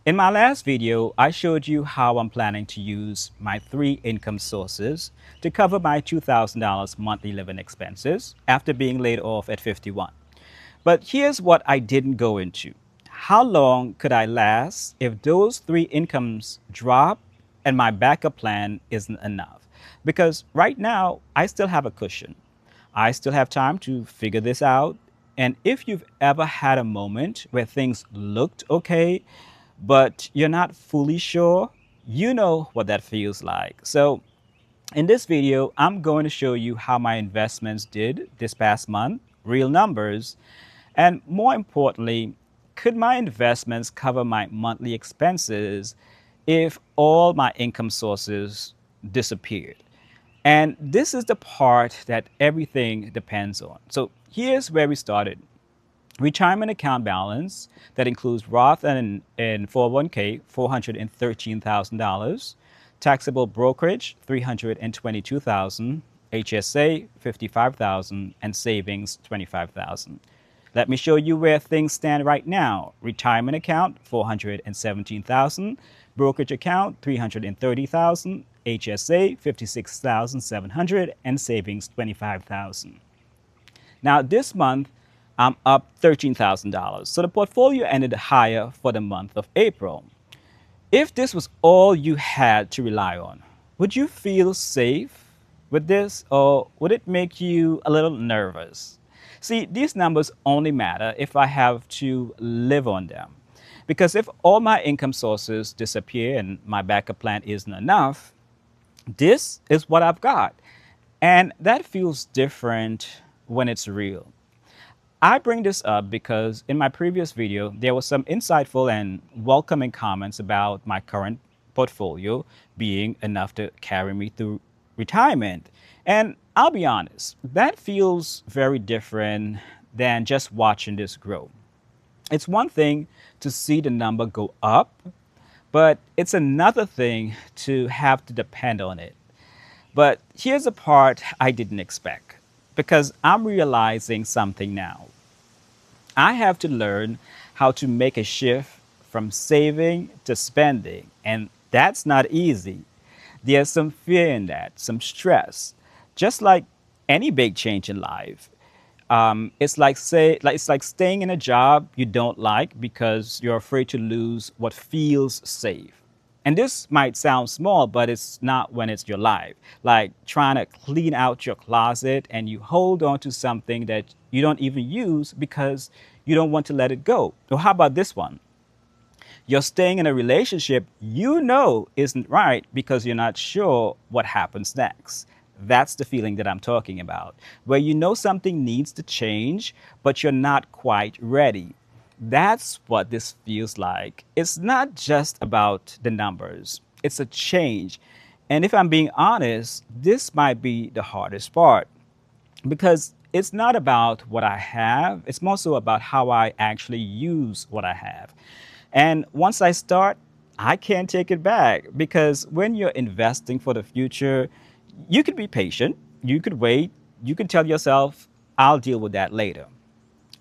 In my last video, I showed you how I'm planning to use my three income sources to cover my $2,000 monthly living expenses after being laid off at 51. But here's what I didn't go into. How long could I last if those three incomes drop and my backup plan isn't enough? Because right now, I still have a cushion. I still have time to figure this out. And if you've ever had a moment where things looked okay, but you're not fully sure, you know what that feels like. So in this video, I'm going to show you how my investments did this past month, real numbers, and more importantly, could my investments cover my monthly expenses if all my income sources disappeared? And this is the part that everything depends on. So here's where we started. Retirement account balance that includes Roth and 401k, $413,000, taxable brokerage, $322,000, HSA, $55,000, and savings, $25,000. Let me show you where things stand right now. Retirement account, $417,000, brokerage account, $330,000, HSA, $56,700, and savings, $25,000. Now, this month, I'm up $13,000. So the portfolio ended higher for the month of April. If this was all you had to rely on, would you feel safe with this or would it make you a little nervous? See, these numbers only matter if I have to live on them. Because if all my income sources disappear and my backup plan isn't enough, this is what I've got. And that feels different when it's real. I bring this up because in my previous video, there was some insightful and welcoming comments about my current portfolio being enough to carry me through retirement. And I'll be honest, that feels very different than just watching this grow. It's one thing to see the number go up, but it's another thing to have to depend on it. But here's a part I didn't expect because I'm realizing something now. I have to learn how to make a shift from saving to spending, and that's not easy. There's some fear in that, some stress. Just like any big change in life, it's like staying in a job you don't like because you're afraid to lose what feels safe. And this might sound small, but it's not when it's your life. Like trying to clean out your closet and you hold on to something that you don't even use because you don't want to let it go. Or how about this one? You're staying in a relationship you know isn't right because you're not sure what happens next. That's the feeling that I'm talking about, where you know something needs to change, but you're not quite ready. That's what this feels like. It's not just about the numbers, it's a change. And if I'm being honest, this might be the hardest part because it's not about what I have, it's more so about how I actually use what I have. And once I start, I can't take it back because when you're investing for the future, you could be patient, you could wait, you could tell yourself, I'll deal with that later.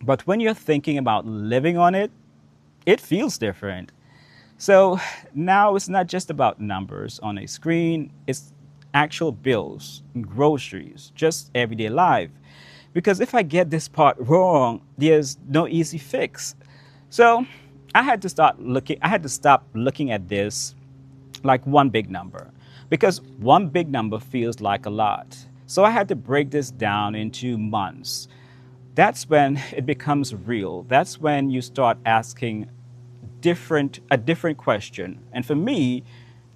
But when you're thinking about living on it, it feels different. So now it's not just about numbers on a screen, it's actual bills, groceries, just everyday life. Because if I get this part wrong, there's no easy fix. So I had to stop looking at this like one big number because one big number feels like a lot. So I had to break this down into months. That's when it becomes real. That's when you start asking a different question. And for me,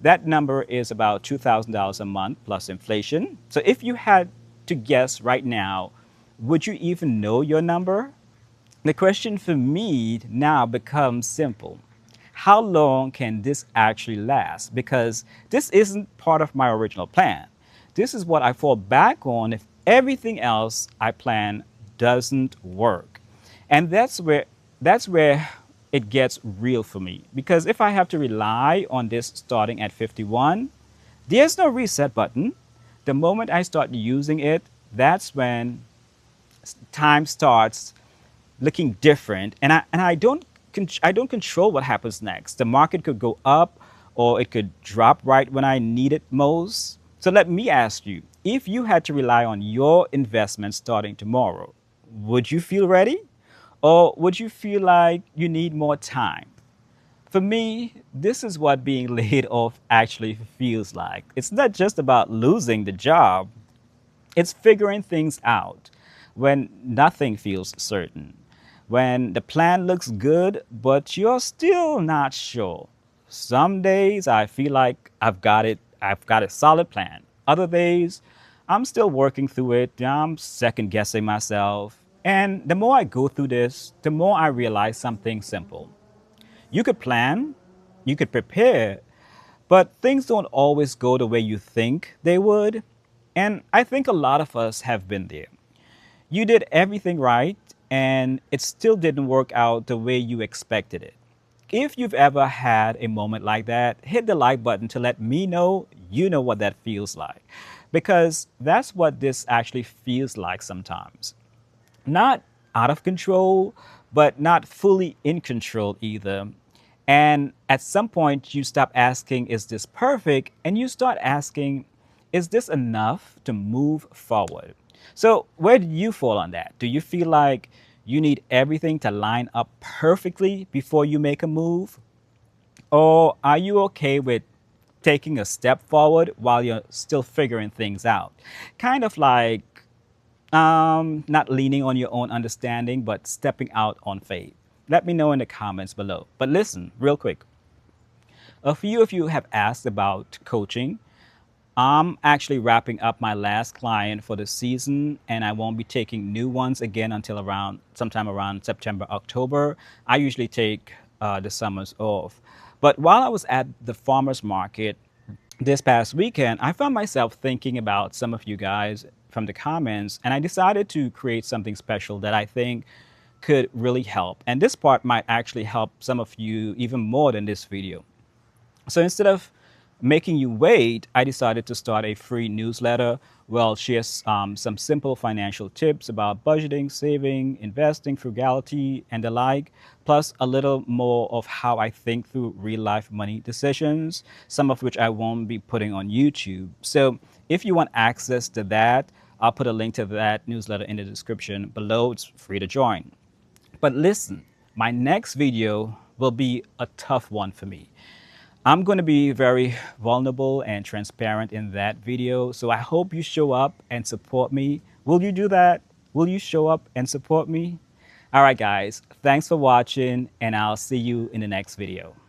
that number is about $2,000 a month plus inflation. So if you had to guess right now, would you even know your number? The question for me now becomes simple. How long can this actually last? Because this isn't part of my original plan. This is what I fall back on if everything else I plan doesn't work. And that's where it gets real for me. Because if I have to rely on this starting at 51, there's no reset button. The moment I start using it, that's when time starts looking different. And I don't I don't control what happens next. The market could go up or it could drop right when I need it most. So let me ask you, if you had to rely on your investment starting tomorrow, would you feel ready? Or would you feel like you need more time? For me, this is what being laid off actually feels like. It's not just about losing the job, it's figuring things out when nothing feels certain, when the plan looks good, but you're still not sure. Some days I feel like I've got a solid plan. Other days, I'm still working through it, I'm second guessing myself. And the more I go through this, the more I realize something simple. You could plan, you could prepare, but things don't always go the way you think they would. And I think a lot of us have been there. You did everything right, and it still didn't work out the way you expected it. If you've ever had a moment like that, hit the like button to let me know you know what that feels like. Because that's what this actually feels like sometimes. Not out of control, but not fully in control either. And at some point, you stop asking, is this perfect? And you start asking, is this enough to move forward? So, where do you fall on that? Do you feel like you need everything to line up perfectly before you make a move? Or are you okay with taking a step forward while you're still figuring things out? Kind of like not leaning on your own understanding, but stepping out on faith. Let me know in the comments below. But listen, real quick. A few of you have asked about coaching. I'm actually wrapping up my last client for the season, and I won't be taking new ones again until around sometime around September, October. I usually take the summers off. But while I was at the farmers market this past weekend, I found myself thinking about some of you guys from the comments, and I decided to create something special that I think could really help. And this part might actually help some of you even more than this video. So instead of making you wait, I decided to start a free newsletter. Well, shares some simple financial tips about budgeting, saving, investing, frugality, and the like, plus a little more of how I think through real life money decisions, some of which I won't be putting on YouTube. So if you want access to that, I'll put a link to that newsletter in the description below. It's free to join. But listen, my next video will be a tough one for me. I'm going to be very vulnerable and transparent in that video. So I hope you show up and support me. Will you do that? Will you show up and support me? All right, guys, thanks for watching, and I'll see you in the next video.